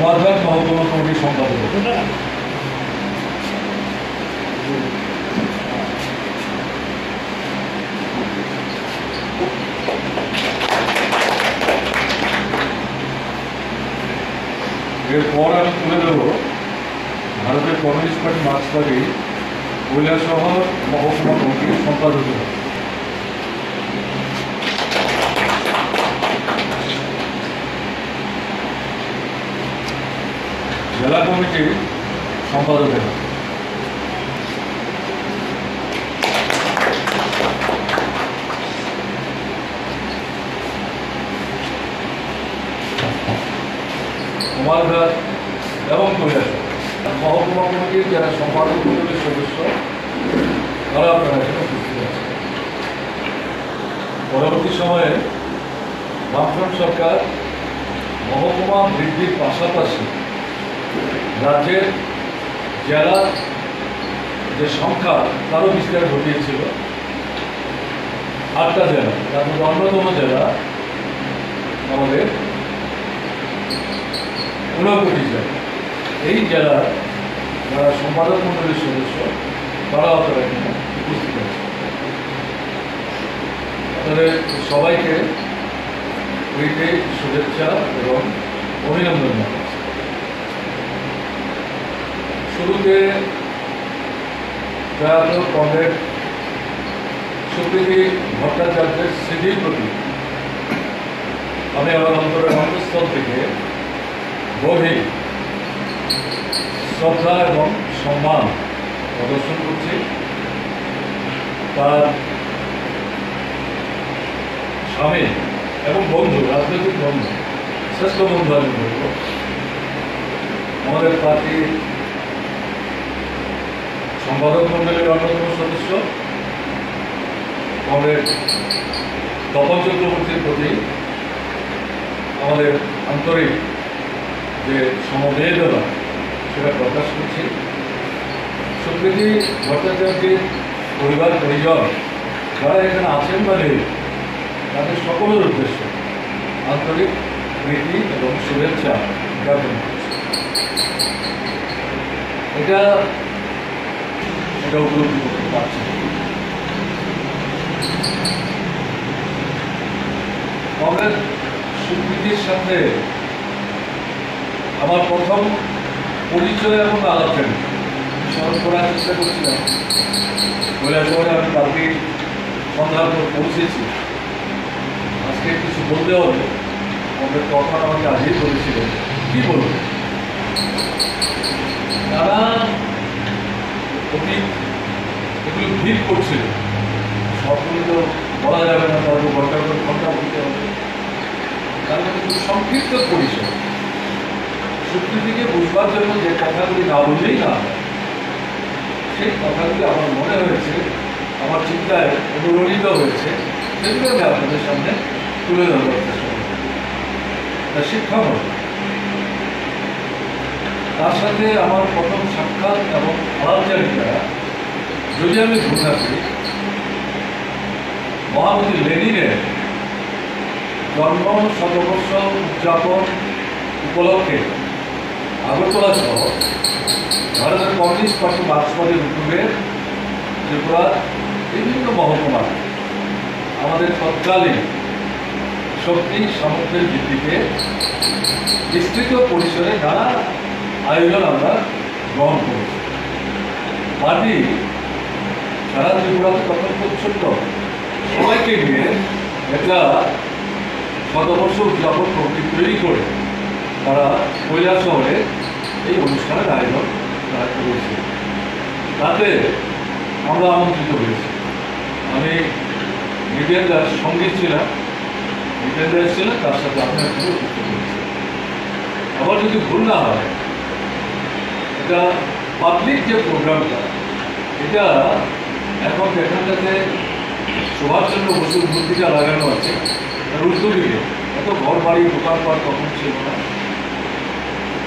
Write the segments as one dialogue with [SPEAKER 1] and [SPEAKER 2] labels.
[SPEAKER 1] কুমারঘাট মহকুমা কমিটির সম্পাদক। এরপর আমি তুলে দেব ভারতের কমিউনিস্ট পার্টি মার্ক্সবাদী কৈলাসহর মহকুমা কমিটির সম্পাদক। জেলা কমিটির সম্পাদকেরা কুমারঘাট এবং কৈলাসহর মহকুমা কমিটির যারা সম্পাদক মণ্ডলীর সদস্য তারা আপনারা এখানে উপস্থিত আছে। পরবর্তী সময়ে বামফ্রন্ট সরকার মহকুমা বৃদ্ধির পাশাপাশি রাজ্যের জেলার যে সংখ্যা তারও বিস্তার ঘটিয়েছিল। 8টা জেলা, তার মধ্যে অন্যতম জেলা আমাদের ঊনকোটি জেলা। এই জেলার যারা সম্পাদক মণ্ডলীর সদস্য তারা আপনারা এখানে উপস্থিত আছে। আপনাদের সবাইকে প্রীতি, শুভেচ্ছা এবং অভিনন্দন জানাচ্ছি। শুরুতে প্রয়াত কমরেড সুপ্রীতি ভট্টাচার্যের স্মৃতির প্রতি আমি আমার অন্তরের অন্তঃস্থল থেকে গভীর শ্রদ্ধা এবং সম্মান প্রদর্শন করছি। তার স্বামী এবং বন্ধু, রাজনৈতিক বন্ধু, শ্রেষ্ঠ বন্ধু আমি বলব, আমাদের পার্টির সম্পাদক মণ্ডলীর অন্যতম সদস্য কমরেড তপন চক্রবর্তীর প্রতি আমাদের আন্তরিক যে সমবেদনা সেটা প্রকাশ করছি। সুপ্রীতি ভট্টাচার্যের পরিবার পরিজন যারা এখানে আছেন বা নেই তাদের সকলের উদ্দেশ্যে আন্তরিক প্রীতি এবং শুভেচ্ছা জ্ঞাপন করছি। এটা উপলব্ধি করতে পারছি। কমরেড সুপ্রীতির সাথে আমার প্রথম পরিচয় এবং আলোচনা স্মরণ করার চেষ্টা করছিলাম। কৈলাসহরে আমি কালকে সন্ধ্যার পর পৌঁছেছি। আজকে কিছু বলতে হবে, আমাদের তখন আমাকে আজই বলেছিলেন কি বলবো। তারা অতীত এগুলো ভিড় করছিল, সবগুলো তো বলা যাবে না, তাদের ঘন্টার পর ঘন্টা বলতে হবে। তার মধ্যে খুব সংক্ষিপ্ত পরিচয় সুপ্রীতিকে বুঝবার জন্য যে কথাগুলি না বললেই না, সেই কথাগুলি আমার মনে হয়েছে, আমার চিন্তায় অনুরণিত হয়েছে, সেগুলো আমি আপনাদের সামনে তুলে ধরবার চেষ্টা করব। শিক্ষামূলক তার সাথে আমার প্রথম সাক্ষাৎ এবং আলাপচারিতা যদি আমি ভুল থাকি, মহামতি লেনিনের জন্ম শতবর্ষ উদযাপন উপলক্ষে আগরতলা সহ ভারতের কমিউনিস্ট পার্টি মার্ক্সবাদী উদ্যোগে ত্রিপুরার বিভিন্ন মহকুমা আমাদের তৎকালীন শক্তি সামর্থ্যের ভিত্তিতে বিস্তৃত পরিসরে নানা আয়োজন আমরা গ্রহণ করেছি। পার্টি সারা ত্রিপুরাতে তখন খুব ছোট্ট, সবাইকে নিয়ে একটা শতবর্ষ উদযাপন কমিটি তৈরি করে তারা কৈলাসহরে এই অনুষ্ঠানের আয়োজন তারা করেছে। তাতে আমরা আমন্ত্রিত হয়েছি। আমি জিতেন্দ্রার সঙ্গী ছিলাম, জিতেন্দ্র এসেছিলেন, তার সাথে আপনার উপস্থিত হয়েছে। আবার যদি ভুল না হয়, এটা পাবলিক যে প্রোগ্রামটা, এটা এখন এখানটাতে সুভাষচন্দ্র বসুর মূর্তিটা লাগানো আছে, তার উদ্যোগীকে এত ঘর বাড়ি দোকানপাট তখন ছিল না।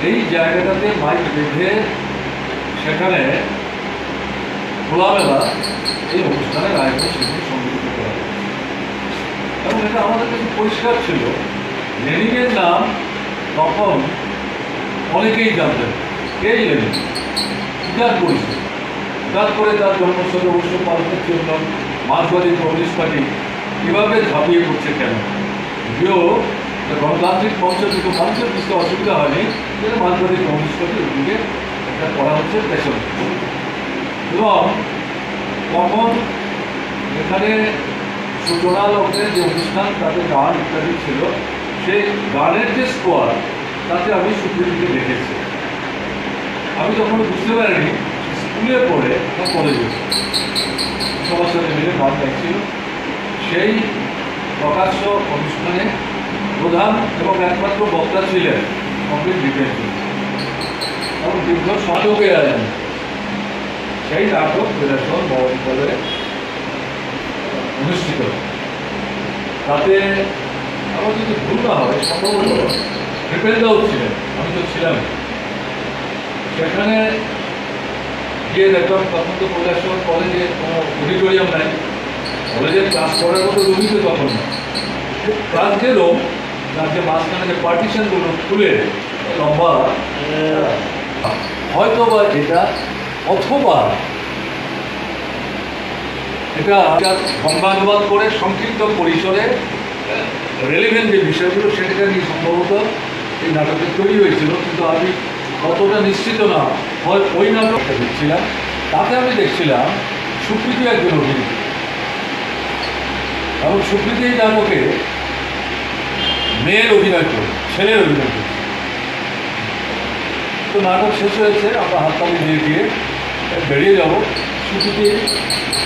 [SPEAKER 1] এই জায়গাটাতে মাইক বেঁধে সেখানে খোলামেলা এই অনুষ্ঠানের আয়োজন সেখানে সংগঠিত করা হয়। এবং এটা আমাদের কাছে পরিষ্কার ছিল, লেনিনের নাম তখন অনেকেই জানতেন, কেই জানেন বিরাট পরিচয়। হঠাৎ করে তার জন্মশত উৎসব পালনের জন্য মার্ক্সবাদী কমিউনিস্ট পার্টি কীভাবে ঝাঁপিয়ে পড়ছে কেন? যদিও গণতান্ত্রিক মঞ্চ থেকে মানুষের বুঝতে অসুবিধা হয়নি, কিন্তু মার্ক্সবাদী কমিউনিস্ট পার্টি ওদিকে একটা করা হচ্ছে পেছন। এবং তখন এখানে সূচনা লগ্নের যে অনুষ্ঠান, তাতে গান ইত্যাদি ছিল, সেই গানের যে স্কোয়ার তাতে আমি সুপ্রীতিকে দেখেছি। আমি তখন বুঝতে পারিনি স্কুলে পড়ে না কলেজে সবার সাথে মিলে গান গাইছিল। সেই প্রকাশ্য অনুষ্ঠানে প্রধান এবং একমাত্র বক্তা ছিলেন কমপ্লিট ডিফেন্স এবং দীর্ঘ নাটকের আয়োজন। সেই নাটক বেদাসন মহাবিদ্যালয়ে অনুষ্ঠিত। তাতে আমার যদি ভুল না হয় সম্ভবত কৃপেন্দাও ছিলেন, আমি তো ছিলাম। সেখানে গিয়ে দেখলাম তখন তো কৈলাসহর কলেজে কোনো অডিটোরিয়াম নাই, কলেজের ক্লাস করার মতো রুমই তো তখন না। ক্লাস গেলেও তার যে মাঝখানে যে পার্টিশনগুলো খুলে লম্বা, হয়তো বা এটা অথবা এটা সংবাদবাদ করে সংক্ষিপ্ত পরিসরে রেলিভেন্ট যে বিষয়গুলো সেটা নিয়ে সম্ভবত এই নাটকটা তৈরি হয়েছিল, কিন্তু আমি কতটা নিশ্চিত না। হয় ওই নাটকটা দেখছিলাম, তাতে আমি দেখছিলাম সুপ্রীতি একজন অভিনেত্রী, এবং সুপ্রীতি এই নাটকে মেয়ের অভিনয় করে, ছেলের অভিনয় করে। তো নাটক শেষ হয়েছে, আমরা হাততালি দিয়ে বেরিয়ে যাবো। সুপ্রীতি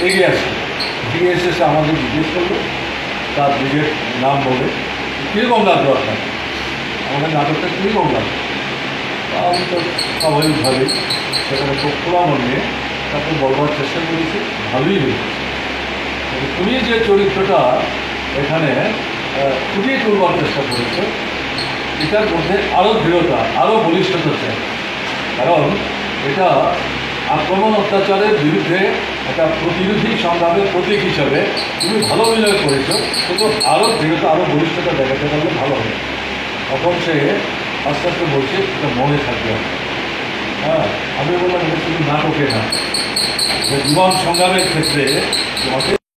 [SPEAKER 1] এগিয়ে আসে, এগিয়ে এসে সে আমাদের জিজ্ঞেস করলো, তার নিজের নাম বলে কীরকম লাগলো আপনার, আমাদের নাটকটা কীরকম লাগলো। আমি তো স্বাভাবিকভাবে সেখানে খুব খোলা মন নিয়ে তাকে বলবার চেষ্টা করেছি, ভালোই হয়েছে। তুমি যে চরিত্রটা এখানে ফুটিয়ে তুলবার চেষ্টা করেছো, এটার মধ্যে আরও দৃঢ়তা, আরও বলিষ্ঠতা চাই। কারণ এটা আক্রমণ অত্যাচারের বিরুদ্ধে একটা প্রতিরোধী সংগ্রামের প্রতীক হিসাবে তুমি ভালো অভিনয় করেছো, কিন্তু আরও দৃঢ়তা, আরও বলিষ্ঠতা দেখাতে পারলে ভালো হবে। তখন সে আস্তে আস্তে বলছে এটা মনে থাকবে। হ্যাঁ, আমি বললাম এটা শুধু নাটকে না, জীবন সংগ্রামের ক্ষেত্রে তোমাকে